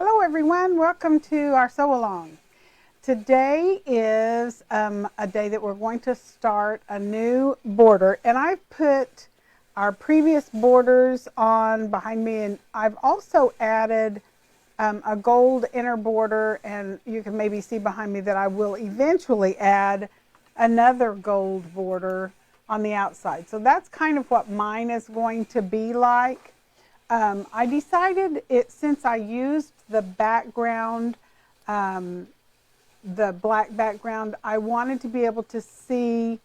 Hello everyone, welcome to our sew along. Today is a day that we're going to start a new border, and I've put our previous borders on behind me, and I've also added a gold inner border, and you can maybe see behind me that I will eventually add another gold border on the outside. So that's kind of what mine is going to be like. I decided since I used the background, the black background, I wanted to be able to see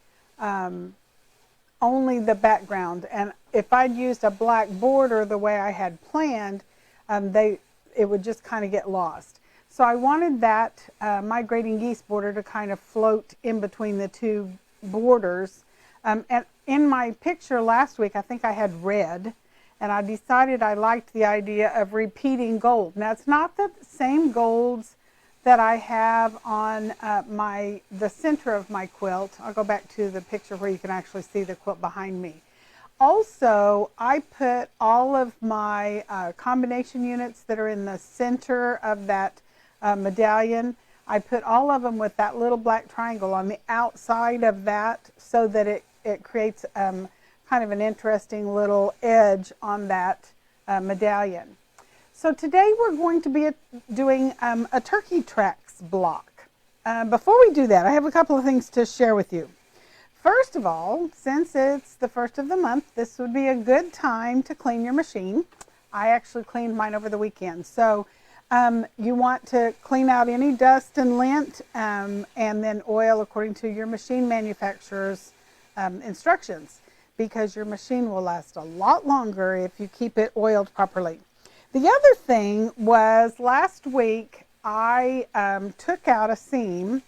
only the background. And if I'd used a black border the way I had planned, it would just kind of get lost. So I wanted that migrating geese border to kind of float in between the two borders. And in my picture last week, I think I had red. And I decided I liked the idea of repeating gold. Now, it's not the same golds that I have on the center of my quilt. I'll go back to the picture where you can actually see the quilt behind me. Also, I put all of my combination units that are in the center of that medallion. I put all of them with that little black triangle on the outside of that so that it creates kind of an interesting little edge on that medallion. So today we're going to be doing a turkey tracks block. Before we do that, I have a couple of things to share with you. First of all, since it's the first of the month, this would be a good time to clean your machine. I actually cleaned mine over the weekend. So you want to clean out any dust and lint and then oil according to your machine manufacturer's instructions, because your machine will last a lot longer if you keep it oiled properly. The other thing was last week I took out a seam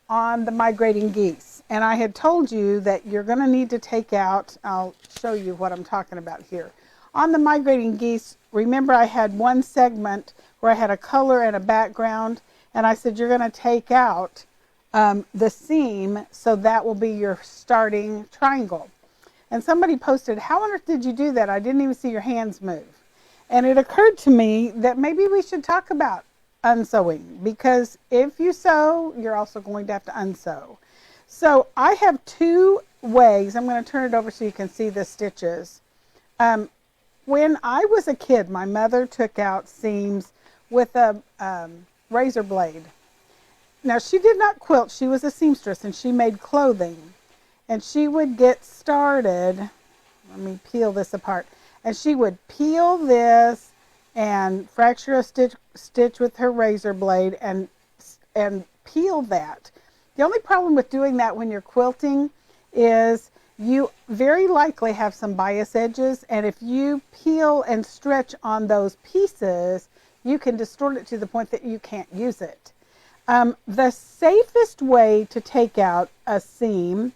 on the migrating geese, and I had told you that you're going to need to take out, I'll show you what I'm talking about here. On the migrating geese, remember I had one segment where I had a color and a background, and I said you're going to take out the seam, so that will be your starting triangle. And somebody posted, how on earth did you do that? I didn't even see your hands move. And it occurred to me that maybe we should talk about unsewing, because if you sew, you're also going to have to unsew. So I have two ways. I'm going to turn it over so you can see the stitches. When I was a kid, my mother took out seams with a razor blade. Now, she did not quilt. She was a seamstress, and she made clothing. And she would get started, let me peel this apart, and she would peel this and fracture a stitch with her razor blade and peel that. The only problem with doing that when you're quilting is you very likely have some bias edges, and if you peel and stretch on those pieces, you can distort it to the point that you can't use it. The safest way to take out a seam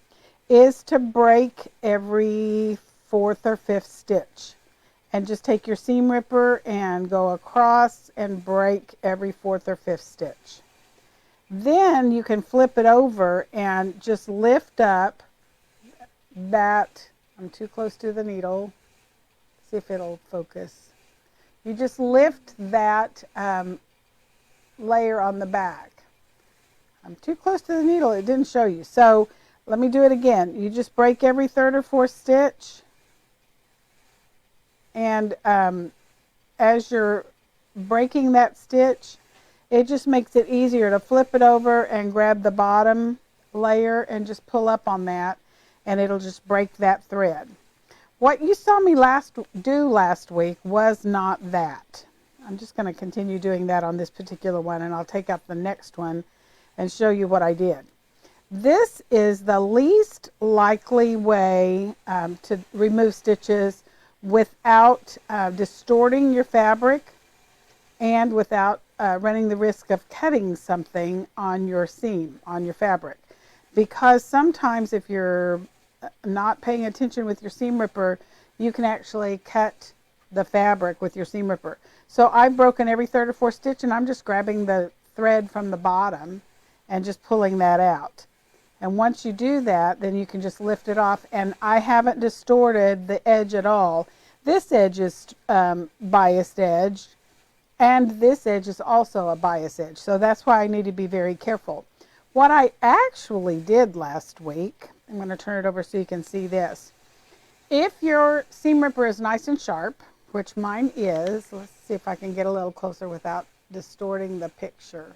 is to break every fourth or fifth stitch, and just take your seam ripper and go across and break every fourth or fifth stitch. Then you can flip it over and just lift up that, I'm too close to the needle, see if it'll focus. You just lift that layer on the back. I'm too close to the needle, it didn't show you. So let me do it again. You just break every third or fourth stitch, and as you're breaking that stitch, it just makes it easier to flip it over and grab the bottom layer and just pull up on that, and it'll just break that thread. What you saw me do last week was not that. I'm just going to continue doing that on this particular one, and I'll take out the next one and show you what I did. This is the least likely way to remove stitches without distorting your fabric and without running the risk of cutting something on your seam, on your fabric. Because sometimes if you're not paying attention with your seam ripper, you can actually cut the fabric with your seam ripper. So I've broken every third or fourth stitch, and I'm just grabbing the thread from the bottom and just pulling that out. And once you do that, then you can just lift it off, and I haven't distorted the edge at all. This edge is biased edge, And this edge is also a bias edge, so that's why I need to be very careful. What I actually did last week, I'm going to turn it over so you can see this. If your seam ripper is nice and sharp, which mine is, let's see if I can get a little closer without distorting the picture.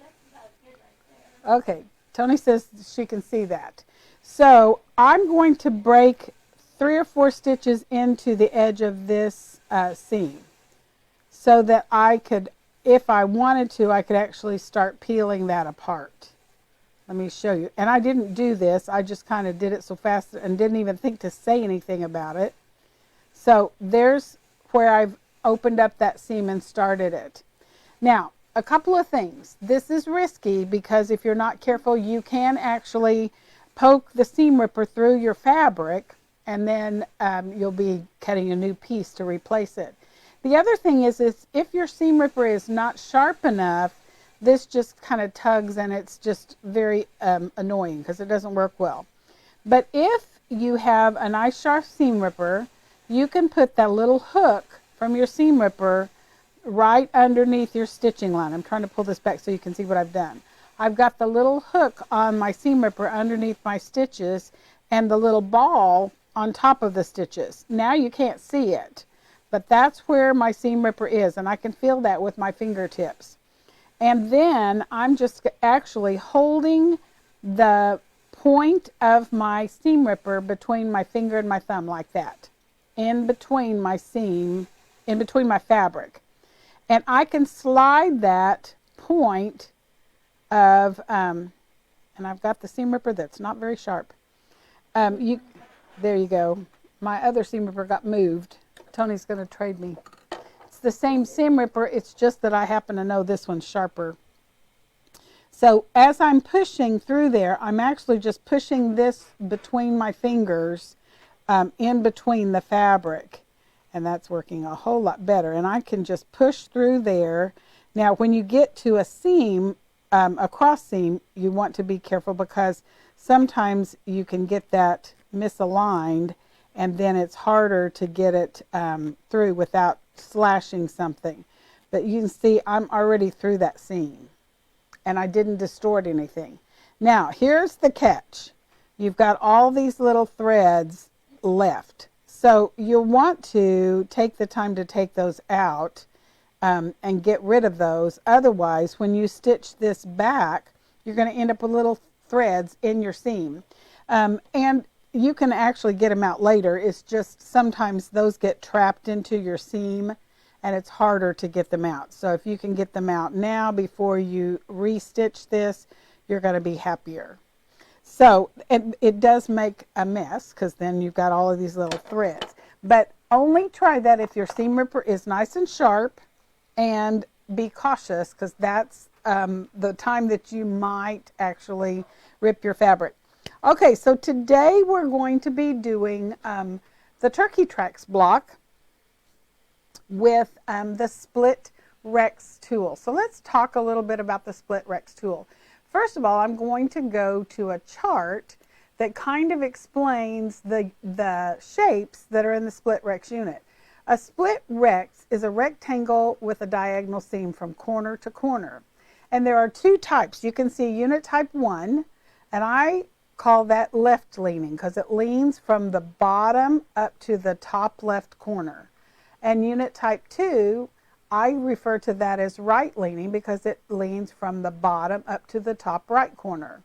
Okay, Tony says she can see that. So I'm going to break 3 or 4 stitches into the edge of this seam so that I could, if I wanted to, I could actually start peeling that apart. Let me show you. And I didn't do this. I just kind of did it so fast and didn't even think to say anything about it. So there's where I've opened up that seam and started it. Now, a couple of things. This is risky because if you're not careful, you can actually poke the seam ripper through your fabric, and then you'll be cutting a new piece to replace it. The other thing is if your seam ripper is not sharp enough, this just kind of tugs and it's just very annoying because it doesn't work well. But if you have a nice sharp seam ripper, you can put that little hook from your seam ripper right underneath your stitching line. I'm trying to pull this back so you can see what I've done. I've got the little hook on my seam ripper underneath my stitches and the little ball on top of the stitches. Now you can't see it, but that's where my seam ripper is, and I can feel that with my fingertips. And then I'm just actually holding the point of my seam ripper between my finger and my thumb like that, in between my seam, in between my fabric. And I can slide that point of, and I've got the seam ripper that's not very sharp. There you go. My other seam ripper got moved. Tony's going to trade me. It's the same seam ripper, it's just that I happen to know this one's sharper. So as I'm pushing through there, I'm actually just pushing this between my fingers, in between the fabric. And that's working a whole lot better. And I can just push through there. Now, when you get to a seam, a cross seam, you want to be careful because sometimes you can get that misaligned and then it's harder to get it through without slashing something. But you can see I'm already through that seam and I didn't distort anything. Now, here's the catch. You've got all these little threads left. So you'll want to take the time to take those out and get rid of those. Otherwise, when you stitch this back, you're going to end up with little threads in your seam. And you can actually get them out later. It's just sometimes those get trapped into your seam and it's harder to get them out. So if you can get them out now before you restitch this, you're going to be happier. So it does make a mess because then you've got all of these little threads. But only try that if your seam ripper is nice and sharp, and be cautious because that's the time that you might actually rip your fabric. Okay, so today we're going to be doing the Turkey Tracks block with the split Rects tool. So let's talk a little bit about the split Rects tool. First of all, I'm going to go to a chart that kind of explains the shapes that are in the split Rects unit. A split Rects is a rectangle with a diagonal seam from corner to corner. And there are 2 types. You can see unit type 1, and I call that left leaning because it leans from the bottom up to the top left corner. And unit type 2, I refer to that as right leaning because it leans from the bottom up to the top right corner.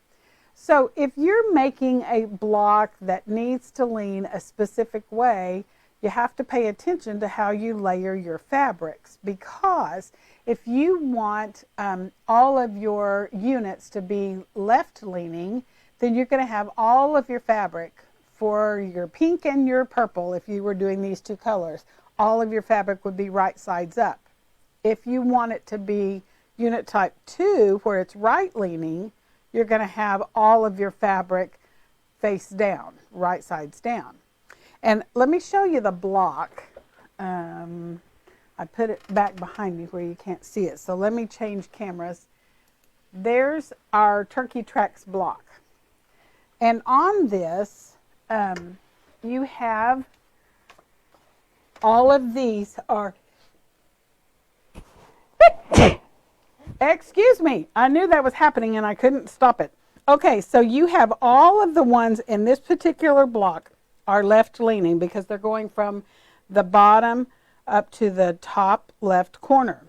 So if you're making a block that needs to lean a specific way, you have to pay attention to how you layer your fabrics, because if you want all of your units to be left leaning, then you're going to have all of your fabric for your pink and your purple. If you were doing these 2 colors, all of your fabric would be right sides up. If you want it to be unit type 2, where it's right leaning, you're going to have all of your fabric face down, right sides down. And let me show you the block. I put it back behind me where you can't see it. So let me change cameras. There's our Turkey Tracks block. And on this, you have all of these are Excuse me. I knew that was happening and I couldn't stop it. Okay, so you have all of the ones in this particular block are left leaning because they're going from the bottom up to the top left corner.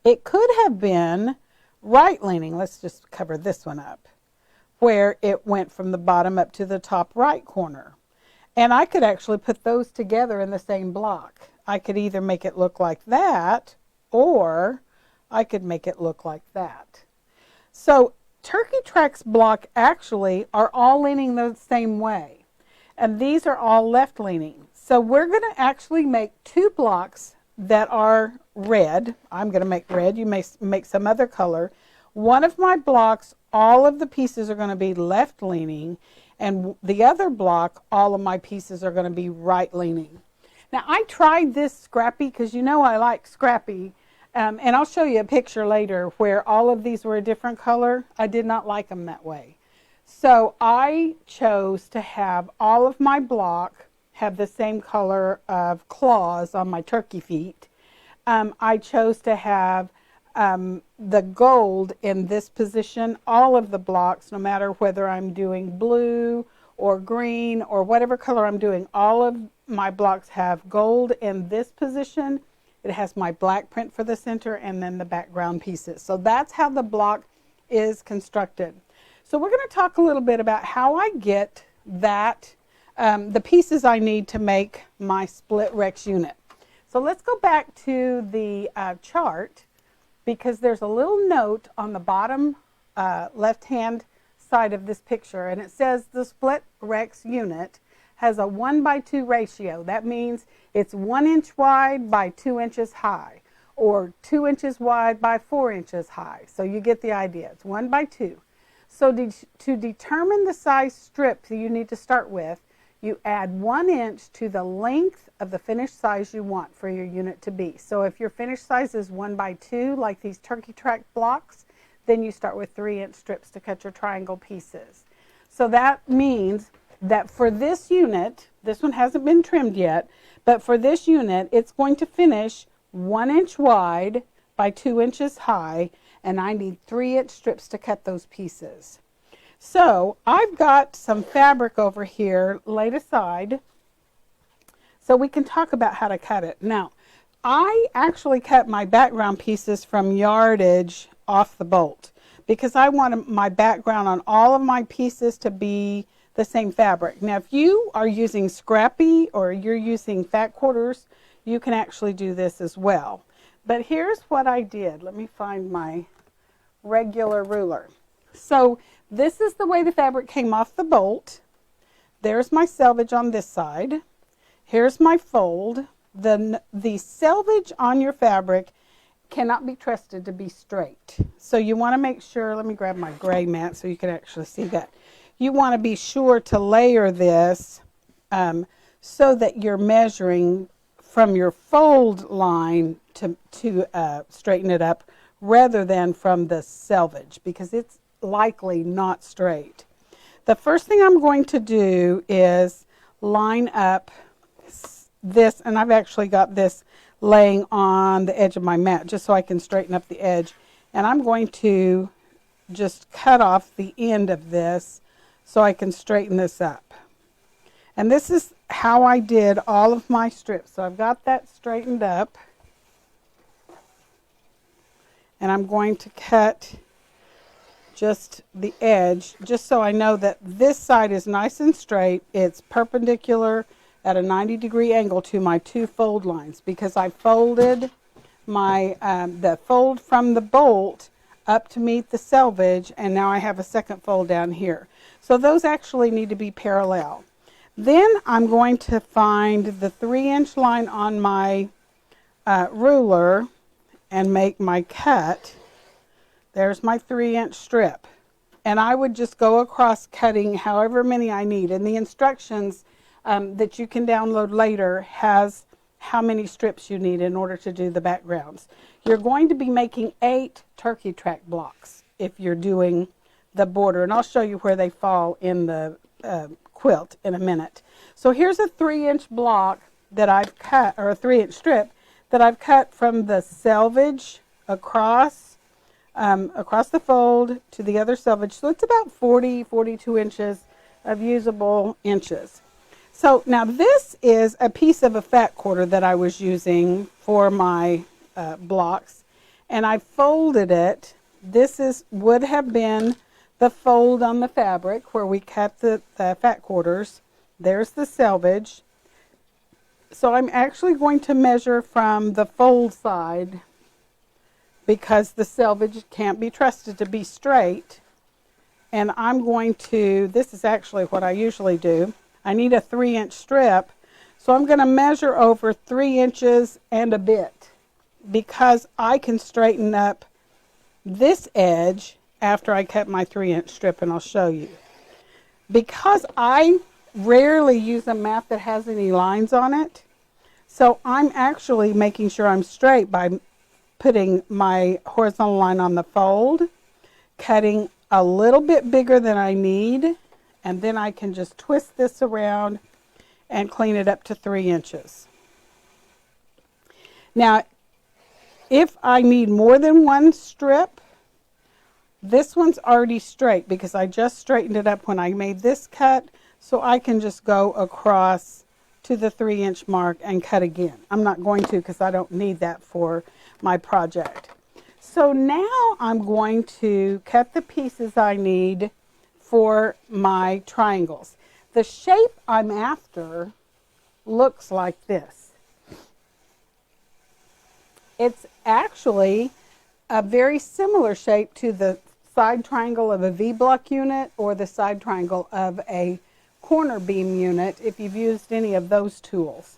It could have been right leaning. Let's just cover this one up, where it went from the bottom up to the top right corner. And I could actually put those together in the same block. I could either make it look like that, or I could make it look like that. So Turkey Tracks block actually are all leaning the same way. And these are all left leaning. So we're going to actually make two blocks that are red. I'm going to make red. You may make some other color. One of my blocks, all of the pieces are going to be left leaning, and the other block, all of my pieces are going to be right leaning. Now I tried this scrappy because you know I like scrappy, and I'll show you a picture later where all of these were a different color. I did not like them that way. So I chose to have all of my block have the same color of claws on my turkey feet. I chose to have the gold in this position. All of the blocks, no matter whether I'm doing blue or green or whatever color I'm doing, all of my blocks have gold in this position. It has my black print for the center and then the background pieces. So that's how the block is constructed. So we're going to talk a little bit about how I get that, the pieces I need to make my split Rex unit. So let's go back to the chart, because there's a little note on the bottom left-hand side of this picture, and it says the split Rex unit has a 1:2 ratio. That means it's 1 inch wide by 2 inches high, or 2 inches wide by 4 inches high. So you get the idea. It's 1:2. So to determine the size strip you need to start with, you add 1 inch to the length of the finished size you want for your unit to be. So if your finished size is 1:2, like these Turkey Track blocks, then you start with 3-inch strips to cut your triangle pieces. So that means that for this unit, this one hasn't been trimmed yet, but for this unit, it's going to finish 1 inch wide by 2 inches high, and I need 3-inch strips to cut those pieces. So I've got some fabric over here laid aside so we can talk about how to cut it. Now, I actually cut my background pieces from yardage off the bolt because I want my background on all of my pieces to be the same fabric. Now, if you are using scrappy or you're using fat quarters, you can actually do this as well. But here's what I did. Let me find my regular ruler. So this is the way the fabric came off the bolt. There's my selvage on this side. Here's my fold. The selvage on your fabric cannot be trusted to be straight. So you want to make sure, let me grab my gray mat so you can actually see that. You want to be sure to layer this so that you're measuring from your fold line to straighten it up rather than from the selvage, because it's likely not straight. The first thing I'm going to do is line up this, and I've actually got this laying on the edge of my mat just so I can straighten up the edge, and I'm going to just cut off the end of this so I can straighten this up. And this is how I did all of my strips. So I've got that straightened up, and I'm going to cut just the edge just so I know that this side is nice and straight. It's perpendicular at a 90-degree angle to my two fold lines, because I folded my the fold from the bolt up to meet the selvage, and now I have a second fold down here. So those actually need to be parallel. Then I'm going to find the 3-inch line on my ruler and make my cut. There's my 3-inch strip. And I would just go across cutting however many I need. And the instructions that you can download later has how many strips you need in order to do the backgrounds. You're going to be making 8 Turkey Track blocks if you're doing the border. And I'll show you where they fall in the quilt in a minute. So here's a 3-inch block that I've cut, or a 3-inch strip that I've cut from the selvage across the fold to the other selvage. So it's about 42 inches of usable inches. So now this is a piece of a fat quarter that I was using for my blocks, and I folded it. This would have been the fold on the fabric where we cut the fat quarters. There's the selvage. So I'm actually going to measure from the fold side because the selvage can't be trusted to be straight. And I'm going to, this is actually what I usually do. I need a 3-inch strip. So I'm going to measure over 3 inches and a bit because I can straighten up this edge after I cut my 3-inch strip, and I'll show you. Because I rarely use a mat that has any lines on it, so I'm actually making sure I'm straight by putting my horizontal line on the fold, cutting a little bit bigger than I need, and then I can just twist this around and clean it up to 3 inches. Now, if I need more than one strip, this one's already straight because I just straightened it up when I made this cut, so I can just go across to the 3-inch mark and cut again. I'm not going to because I don't need that for my project. So now I'm going to cut the pieces I need for my triangles. The shape I'm after looks like this. It's actually a very similar shape to the side triangle of a V-block unit or the side triangle of a corner beam unit if you've used any of those tools.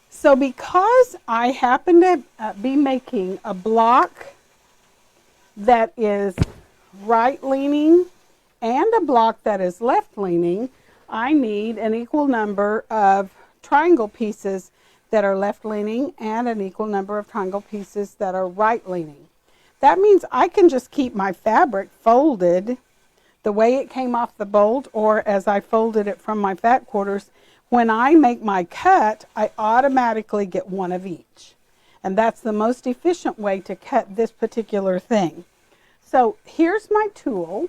So because I happen to be making a block that is right leaning and a block that is left leaning, I need an equal number of triangle pieces that are left leaning and an equal number of triangle pieces that are right leaning. That means I can just keep my fabric folded the way it came off the bolt or as I folded it from my fat quarters. When I make my cut, I automatically get one of each. And that's the most efficient way to cut this particular thing. So here's my tool.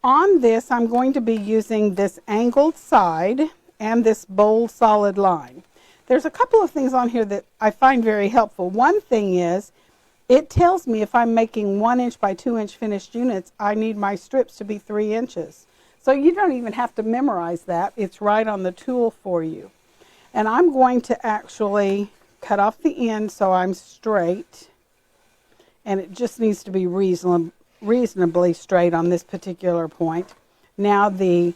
On this, I'm going to be using this angled side and this bold solid line. There's a couple of things on here that I find very helpful. One thing is, it tells me if I'm making 1 inch by 2 inch finished units, I need my strips to be 3 inches. So you don't even have to memorize that. It's right on the tool for you. And I'm going to actually cut off the end so I'm straight. And it just needs to be reasonably straight on this particular point. Now the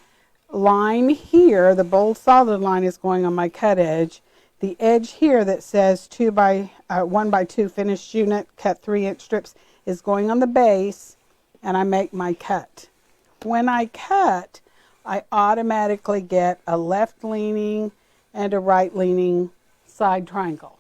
line here, the bold solid line, is going on my cut edge. The edge here that says 1 by 2 finished unit, cut 3-inch strips, is going on the base, and I make my cut. When I cut, I automatically get a left leaning and a right leaning side triangle.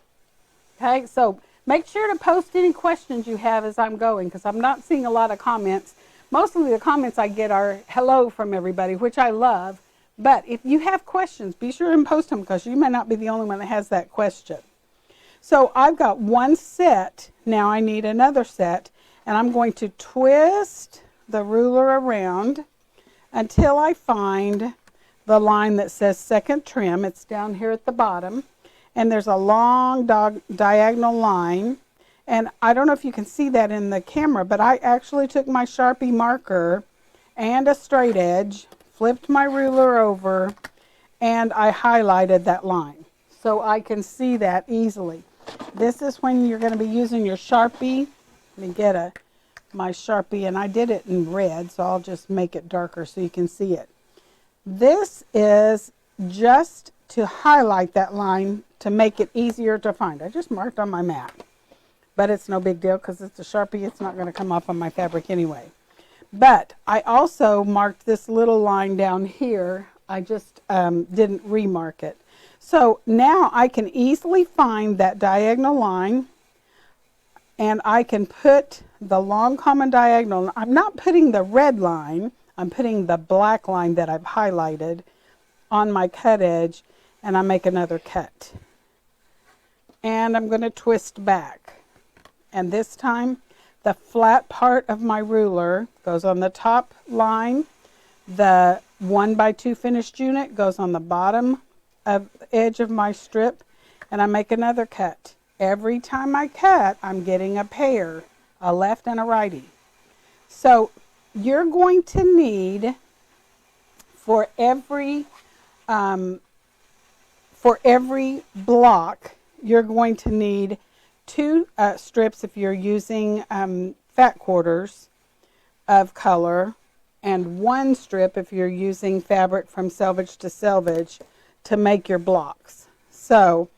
Okay, so make sure to post any questions you have as I'm going, because I'm not seeing a lot of comments. Mostly the comments I get are hello from everybody, which I love. But if you have questions, be sure and post them because you may not be the only one that has that question. So I've got one set. Now I need another set. And I'm going to twist the ruler around until I find the line that says second trim. It's down here at the bottom. And there's a long diagonal line. And I don't know if you can see that in the camera, but I actually took my Sharpie marker and a straight edge, flipped my ruler over, and I highlighted that line so I can see that easily. This is when you're going to be using your Sharpie. Let me get my Sharpie, and I did it in red, so I'll just make it darker so you can see it. This is just to highlight that line to make it easier to find. I just marked on my mat, but it's no big deal because it's a Sharpie. It's not going to come off on my fabric anyway. But I also marked this little line down here. I just didn't remark it. So now I can easily find that diagonal line, and I can put the long common diagonal. I'm not putting the red line. I'm putting the black line that I've highlighted on my cut edge, and I make another cut. and I'm going to twist back. And this time the flat part of my ruler goes on the top line. The 1x2 finished unit goes on the bottom of the edge of my strip, and I make another cut. Every time I cut, I'm getting a pair, a left and a righty. So you're going to need, for every block, you're going to need 2 strips if you're using fat quarters of color, and 1 strip if you're using fabric from selvage to selvage to make your blocks. So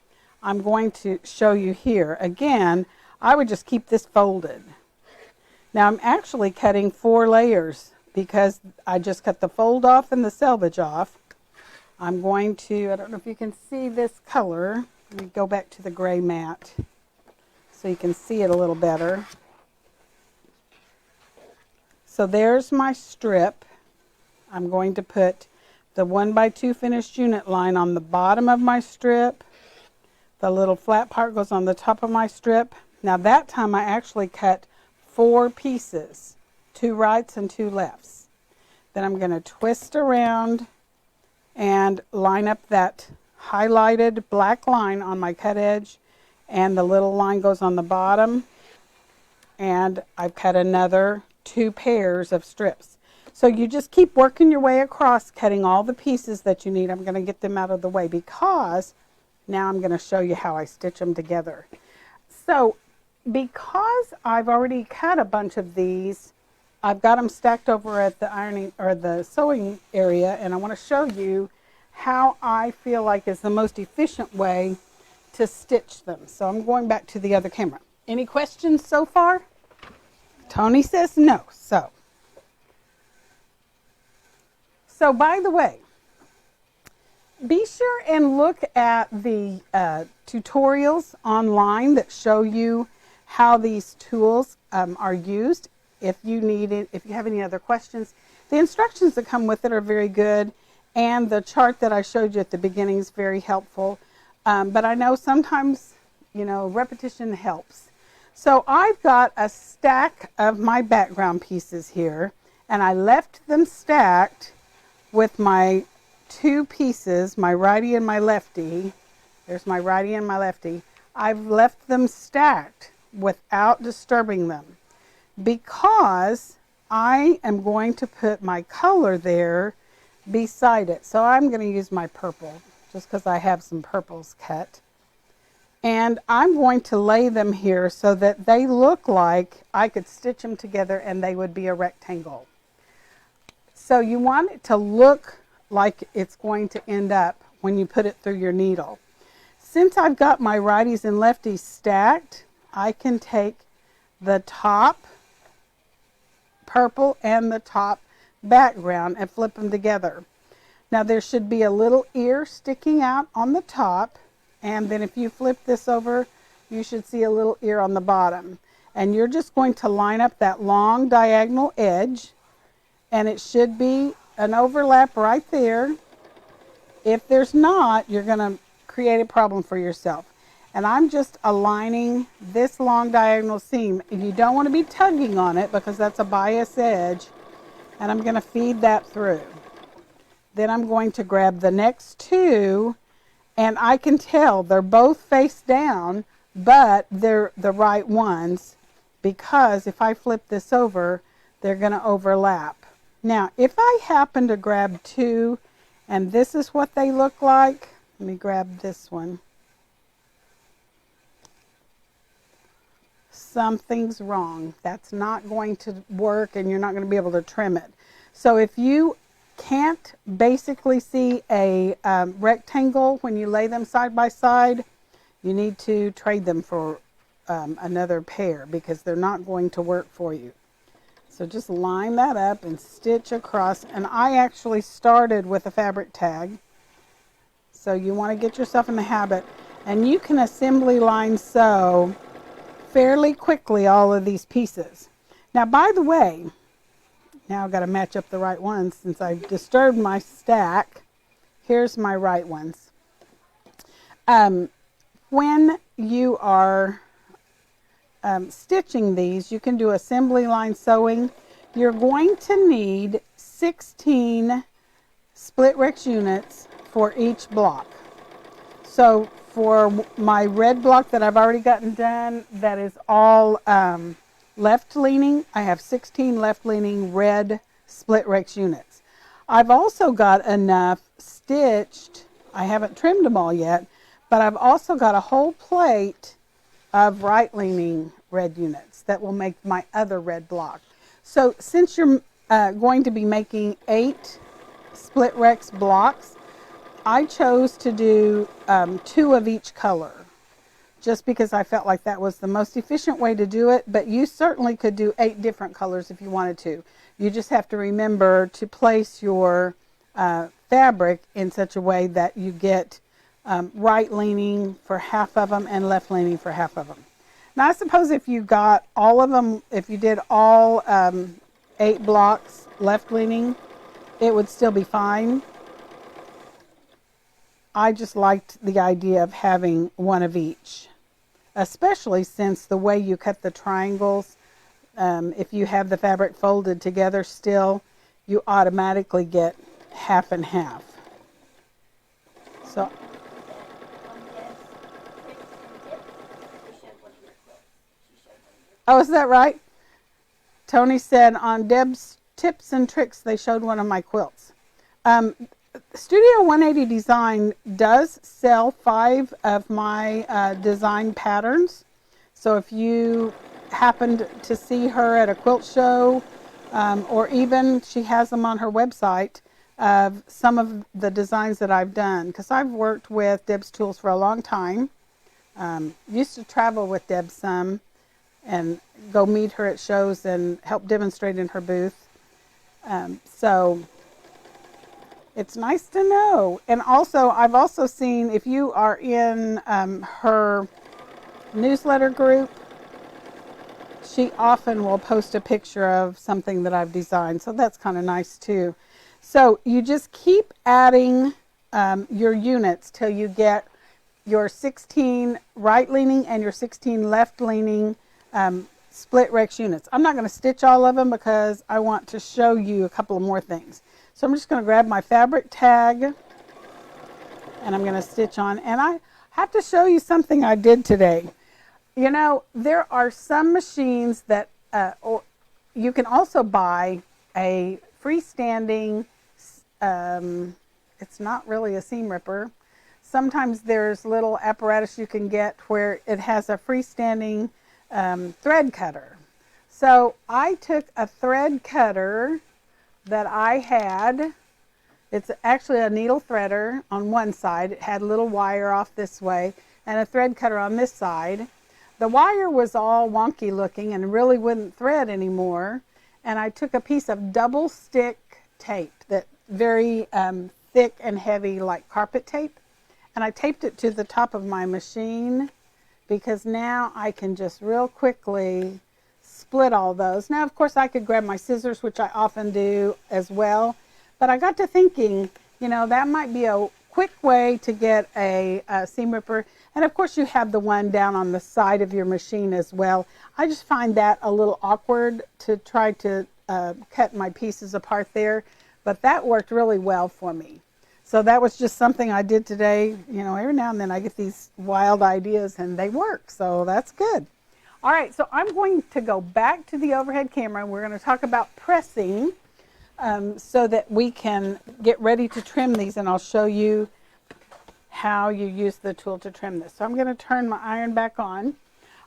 I'm going to show you here. Again, I would just keep this folded. Now I'm actually cutting 4 layers because I just cut the fold off and the selvage off. I'm going to, I don't know if you can see this color. Let me go back to the gray mat so you can see it a little better. So there's my strip. I'm going to put the 1x2 finished unit line on the bottom of my strip. The little flat part goes on the top of my strip. Now that time I actually cut 4 pieces, 2 rights and 2 lefts. Then I'm going to twist around and line up that highlighted black line on my cut edge, and the little line goes on the bottom, and I've cut another 2 pairs of strips. So you just keep working your way across, cutting all the pieces that you need. I'm going to get them out of the way because now I'm going to show you how I stitch them together. So because I've already cut a bunch of these, I've got them stacked over at the ironing or the sewing area, and I want to show you how I feel like is the most efficient way to stitch them. So I'm going back to the other camera. Any questions so far? Tony says no. So by the way, be sure and look at the tutorials online that show you how these tools are used. If you need it, if you have any other questions, the instructions that come with it are very good, and the chart that I showed you at the beginning is very helpful. But I know sometimes, repetition helps. So I've got a stack of my background pieces here, and I left them stacked with my 2 pieces, my righty and my lefty. There's my righty and my lefty. I've left them stacked without disturbing them because I am going to put my color there beside it. So I'm going to use my purple just because I have some purples cut. And I'm going to lay them here so that they look like I could stitch them together and they would be a rectangle. So you want it to look like it's going to end up when you put it through your needle. Since I've got my righties and lefties stacked, I can take the top purple and the top background and flip them together. Now there should be a little ear sticking out on the top, and then if you flip this over, you should see a little ear on the bottom. And you're just going to line up that long diagonal edge, and it should be an overlap right there. If there's not, you're going to create a problem for yourself. And I'm just aligning this long diagonal seam. And you don't want to be tugging on it because that's a bias edge. And I'm going to feed that through. Then I'm going to grab the next 2, and I can tell they're both face down, but they're the right ones, because if I flip this over, they're going to overlap. Now, if I happen to grab 2, and this is what they look like, let me grab this one. Something's wrong. That's not going to work, and you're not going to be able to trim it. So if you can't basically see a rectangle when you lay them side by side, you need to trade them for another pair because they're not going to work for you. So just line that up and stitch across. And I actually started with a fabric tag. So you want to get yourself in the habit. And you can assembly line sew fairly quickly all of these pieces. Now, by the way, now I've got to match up the right ones since I've disturbed my stack. Here's my right ones. When you are stitching these, you can do assembly line sewing. You're going to need 16 split Rex units for each block. So for my red block that I've already gotten done, that is all left leaning, I have 16 left leaning red split Rex units. I've also got enough stitched, I haven't trimmed them all yet, but I've also got a whole plate of right leaning red units that will make my other red block. So since you're going to be making 8 split Rex blocks, I chose to do 2 of each color, just because I felt like that was the most efficient way to do it. But you certainly could do 8 different colors if you wanted to. You just have to remember to place your fabric in such a way that you get right leaning for half of them and left leaning for half of them. Now I suppose if you got all of them, if you did all 8 blocks left leaning, it would still be fine. I just liked the idea of having 1 of each, especially since the way you cut the triangles, if you have the fabric folded together still, you automatically get half and half. So, oh, is that right? Tony said on Deb's Tips and Tricks, they showed one of my quilts. Studio 180 Design does sell 5 of my design patterns. So if you happened to see her at a quilt show, or even she has them on her website of some of the designs that I've done, because I've worked with Deb's Tools for a long time. Used to travel with Deb some and go meet her at shows and help demonstrate in her booth. So it's nice to know. And also, I've also seen, if you are in her newsletter group, she often will post a picture of something that I've designed. So that's kind of nice too. So you just keep adding your units till you get your 16 right leaning and your 16 left leaning split Rex units. I'm not going to stitch all of them because I want to show you a couple of more things. So I'm just going to grab my fabric tag and I'm going to stitch on. And I have to show you something I did today. You know, there are some machines that you can also buy a freestanding, it's not really a seam ripper. Sometimes there's little apparatus you can get where it has a freestanding thread cutter. So I took a thread cutter that I had. It's actually a needle threader on one side. It had a little wire off this way and a thread cutter on this side. The wire was all wonky looking and really wouldn't thread anymore. And I took a piece of double stick tape, that very thick and heavy like carpet tape, and I taped it to the top of my machine because now I can just real quickly split all those. Now, of course, I could grab my scissors, which I often do as well, but I got to thinking, you know, that might be a quick way to get a seam ripper. And of course, you have the one down on the side of your machine as well. I just find that a little awkward to try to cut my pieces apart there, but that worked really well for me. So that was just something I did today. You know, every now and then I get these wild ideas and they work, so that's good. All right, so I'm going to go back to the overhead camera and we're going to talk about pressing so that we can get ready to trim these, and I'll show you how you use the tool to trim this. So I'm going to turn my iron back on.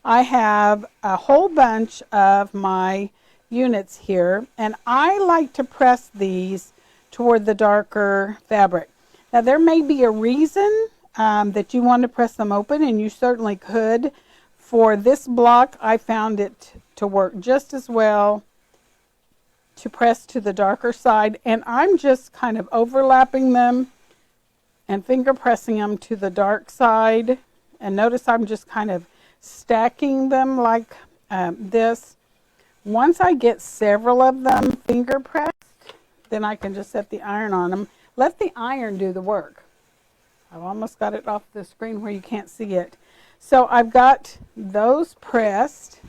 I have a whole bunch of my units here, and I like to press these toward the darker fabric. Now there may be a reason that you want to press them open, and you certainly could. For this block, I found it to work just as well to press to the darker side, and I'm just kind of overlapping them and finger pressing them to the dark side. And notice I'm just kind of stacking them like this. Once I get several of them finger pressed, then I can just set the iron on them. Let the iron do the work. I've almost got it off the screen where you can't see it. So I've got those pressed.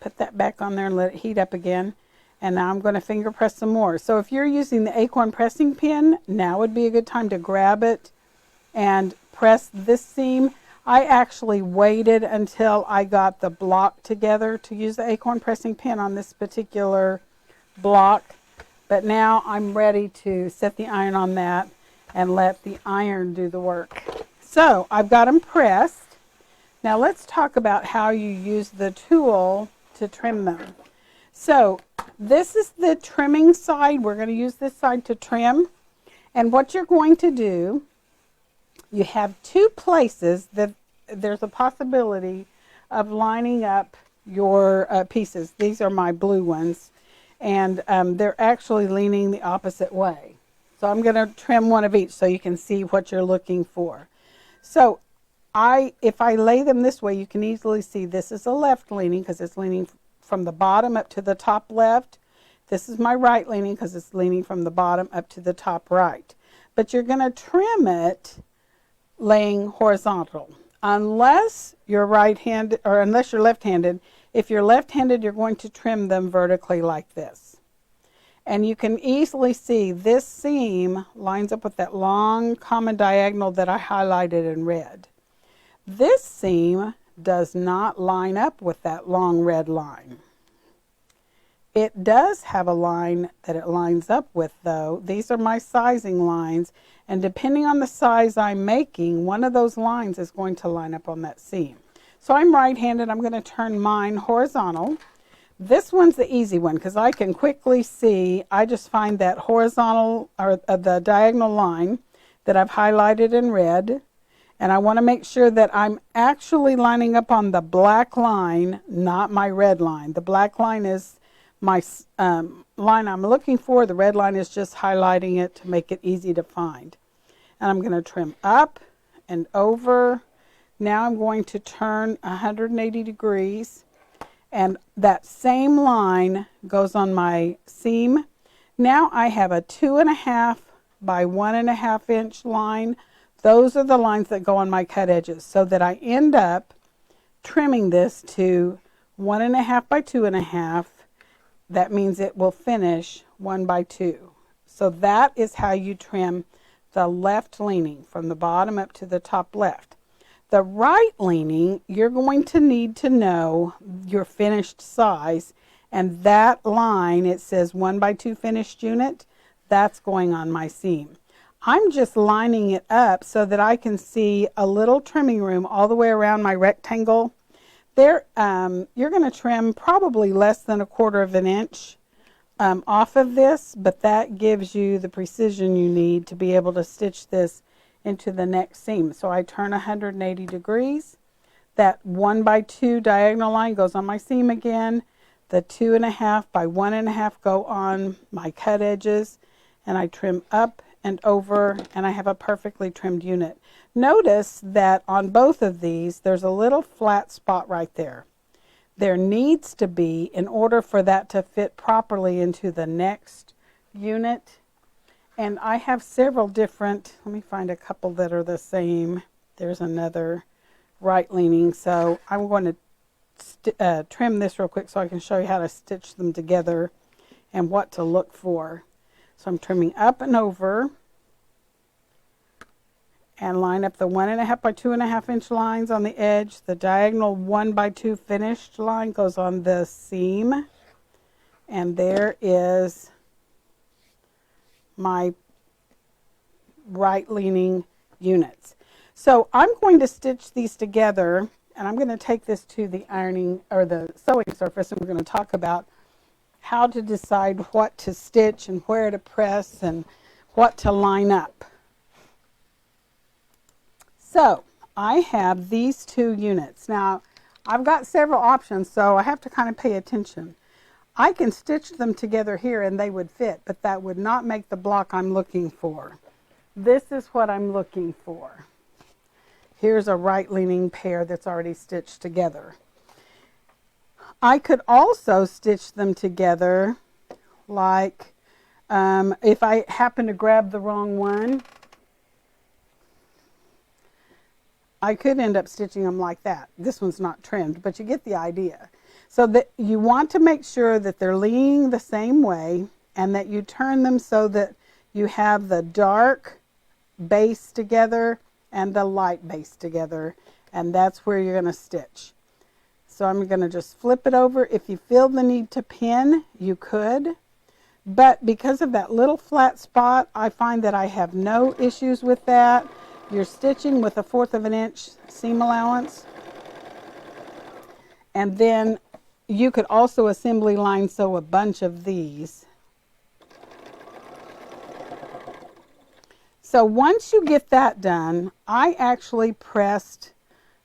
Put that back on there and let it heat up again. And now I'm going to finger press some more. So if you're using the acorn pressing pin, now would be a good time to grab it and press this seam. I actually waited until I got the block together to use the acorn pressing pin on this particular block. But now I'm ready to set the iron on that and let the iron do the work. So I've got them pressed. Now let's talk about how you use the tool to trim them. So this is the trimming side. We're going to use this side to trim. And what you're going to do, you have two places that there's a possibility of lining up your pieces. These are my blue ones. And they're actually leaning the opposite way. So I'm going to trim one of each so you can see what you're looking for. So if I lay them this way, you can easily see this is a left leaning because it's leaning from the bottom up to the top left. This is my right leaning because it's leaning from the bottom up to the top right. But you're going to trim it laying horizontal. Unless you're right-handed, or unless you're left-handed. If you're left-handed, you're going to trim them vertically like this. And you can easily see this seam lines up with that long common diagonal that I highlighted in red. This seam does not line up with that long red line. It does have a line that it lines up with though. These are my sizing lines, and depending on the size I'm making, one of those lines is going to line up on that seam. So I'm right-handed. I'm going to turn mine horizontal. This one's the easy one because I can quickly see. I just find that horizontal or the diagonal line that I've highlighted in red. And I want to make sure that I'm actually lining up on the black line, not my red line. The black line is my line I'm looking for. The red line is just highlighting it to make it easy to find. And I'm going to trim up and over. Now I'm going to turn 180 degrees. And that same line goes on my seam. Now I have a 2.5 by 1.5 inch line. Those are the lines that go on my cut edges, so that I end up trimming this to 1.5 by 2.5. That means it will finish 1 by 2. So that is how you trim the left leaning from the bottom up to the top left. The right leaning, you're going to need to know your finished size, and that line, it says 1 by 2 finished unit, that's going on my seam. I'm just lining it up so that I can see a little trimming room all the way around my rectangle. There, you're going to trim probably less than 1/4 inch off of this, but that gives you the precision you need to be able to stitch this into the next seam. So I turn 180 degrees. That 1 by 2 diagonal line goes on my seam again. The 2.5 by 1.5 go on my cut edges, and I trim up and over, and I have a perfectly trimmed unit. Notice that on both of these there's a little flat spot right there. There needs to be, in order for that to fit properly into the next unit. And I have several different, let me find a couple that are the same. There's another right leaning, so I'm going to trim this real quick so I can show you how to stitch them together and what to look for. So I'm trimming up and over and line up the 1.5 by 2.5 inch lines on the edge. The diagonal 1 by 2 finished line goes on the seam, and there is my right leaning units. So I'm going to stitch these together, and I'm going to take this to the ironing or the sewing surface, and we're going to talk about how to decide what to stitch and where to press and what to line up. So I have these two units. Now I've got several options, so I have to kind of pay attention. I can stitch them together here and they would fit, but that would not make the block I'm looking for. This is what I'm looking for. Here's a right leaning pair that's already stitched together. I could also stitch them together like if I happen to grab the wrong one, I could end up stitching them like that. This one's not trimmed, but you get the idea. So that you want to make sure that they're leaning the same way and that you turn them so that you have the dark base together and the light base together, and that's where you're going to stitch. So I'm going to just flip it over. If you feel the need to pin, you could, but because of that little flat spot, I find that I have no issues with that. You're stitching with 1/4 of an inch seam allowance, and then you could also assembly line sew a bunch of these. So once you get that done, I actually pressed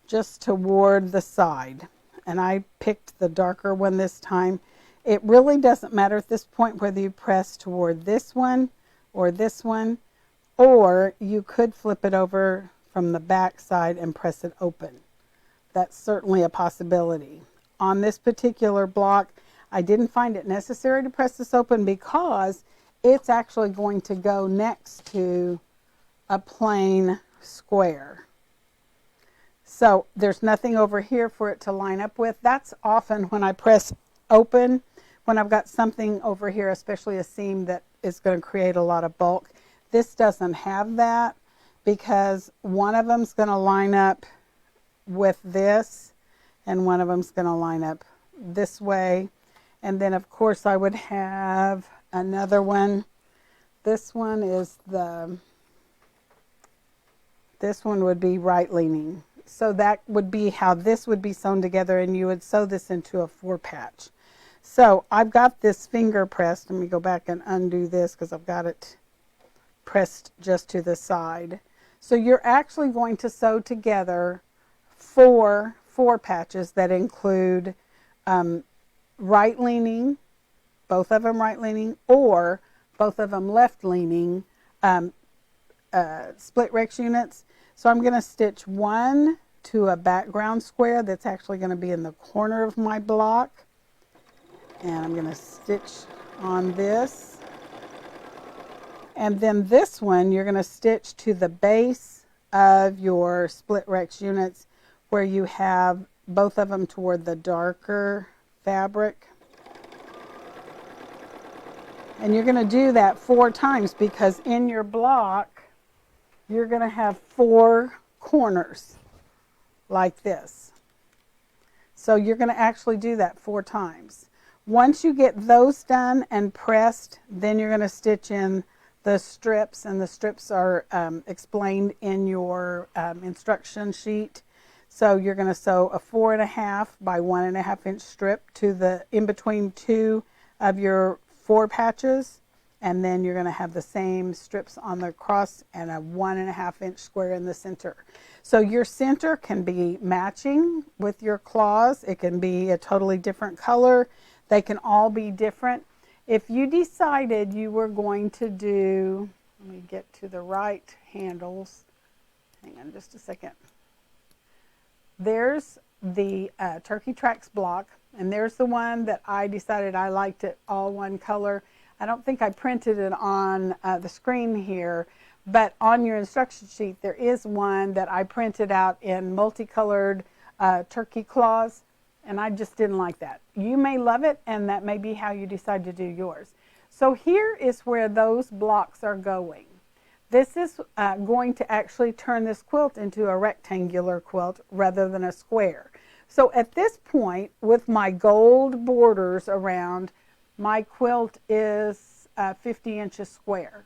just toward the side, and I picked the darker one this time. It really doesn't matter at this point whether you press toward this one, or you could flip it over from the back side and press it open. That's certainly a possibility. On this particular block, I didn't find it necessary to press this open because it's actually going to go next to a plain square. So there's nothing over here for it to line up with. That's often when I press open, when I've got something over here, especially a seam that is going to create a lot of bulk. This doesn't have that because one of them's going to line up with this and one of them's going to line up this way. And then of course I would have another one. This one would be right leaning. So that would be how this would be sewn together, and you would sew this into a 4-patch. So I've got this finger pressed. Let me go back and undo this because I've got it pressed just to the side. So you're actually going to sew together 4 patches that include right leaning, both of them right leaning, or both of them left leaning split Rex units. So I'm going to stitch one to a background square that's actually going to be in the corner of my block, and I'm going to stitch on this, and then this one you're going to stitch to the base of your split Rex units where you have both of them toward the darker fabric. And you're going to do that 4 times because in your block you're going to have 4 corners like this. So you're going to actually do that 4 times. Once you get those done and pressed, then you're going to stitch in the strips, and the strips are explained in your instruction sheet. So you're going to sew a 4.5 by 1.5 inch strip to the in between 2 of your 4 patches, and then you're going to have the same strips on the cross and a 1.5 inch square in the center. So your center can be matching with your claws. It can be a totally different color. They can all be different. If you decided you were going to do, let me get to the right handles. Hang on just a second. There's the Turkey Tracks block, and there's the one that I decided I liked it all one color. I don't think I printed it on the screen here, but on your instruction sheet there is one that I printed out in multicolored turkey claws, and I just didn't like that. You may love it, and that may be how you decide to do yours. So here is where those blocks are going. This is going to actually turn this quilt into a rectangular quilt rather than a square. So at this point, with my gold borders around, my quilt is 50 inches square.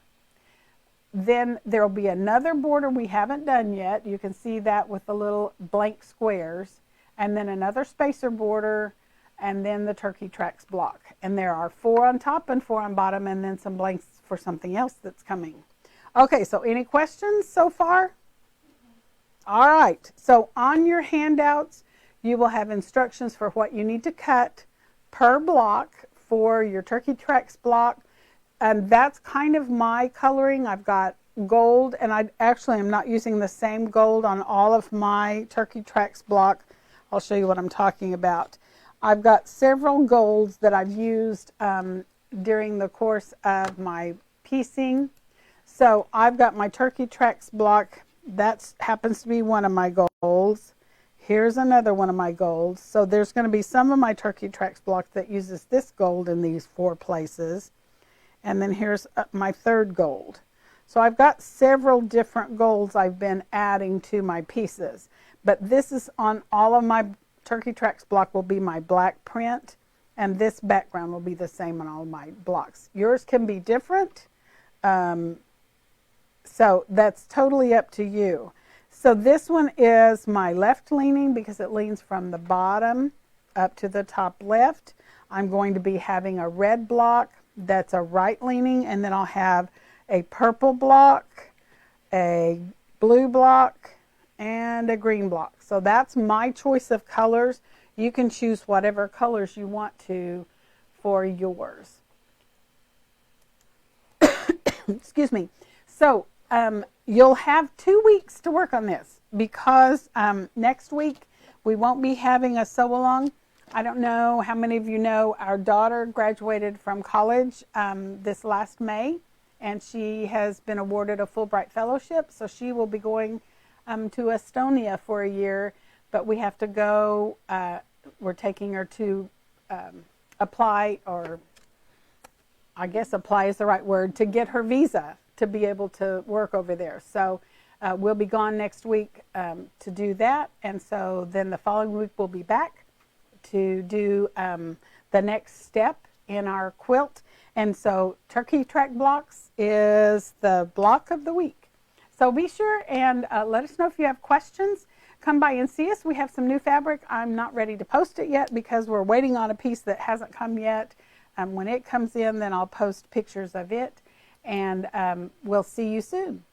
Then there will be another border we haven't done yet. You can see that with the little blank squares. And then another spacer border, and then the Turkey Tracks block. And there are 4 on top and 4 on bottom, and then some blanks for something else that's coming. Okay, so any questions so far? All right, so on your handouts, you will have instructions for what you need to cut per block for your Turkey Tracks block. And that's kind of my coloring. I've got gold, and I actually am not using the same gold on all of my Turkey Tracks block. I'll show you what I'm talking about. I've got several golds that I've used during the course of my piecing. So I've got my Turkey Tracks block. That happens to be one of my golds. golds. Here's another one of my golds. So there's going to be some of my Turkey Tracks block that uses this gold in these 4 places. And then here's my third gold. So I've got several different golds I've been adding to my pieces. But this is on all of my Turkey Tracks block will be my black print. And this background will be the same on all of my blocks. Yours can be different. So that's totally up to you. So this one is my left leaning because it leans from the bottom up to the top left. I'm going to be having a red block that's a right leaning, and then I'll have a purple block, a blue block, and a green block. So that's my choice of colors. You can choose whatever colors you want to for yours. Excuse me. So you'll have 2 weeks to work on this because next week we won't be having a sew-along. I don't know how many of you know our daughter graduated from college this last May, and she has been awarded a Fulbright Fellowship. So she will be going to Estonia for a year, but we have to go, we're taking her to apply, or I guess apply is the right word, to get her visa to be able to work over there. So we'll be gone next week to do that. And so then the following week we'll be back to do the next step in our quilt. And so Turkey Track blocks is the block of the week. So be sure and let us know if you have questions. Come by and see us. We have some new fabric. I'm not ready to post it yet because we're waiting on a piece that hasn't come yet. When it comes in, then I'll post pictures of it. And we'll see you soon.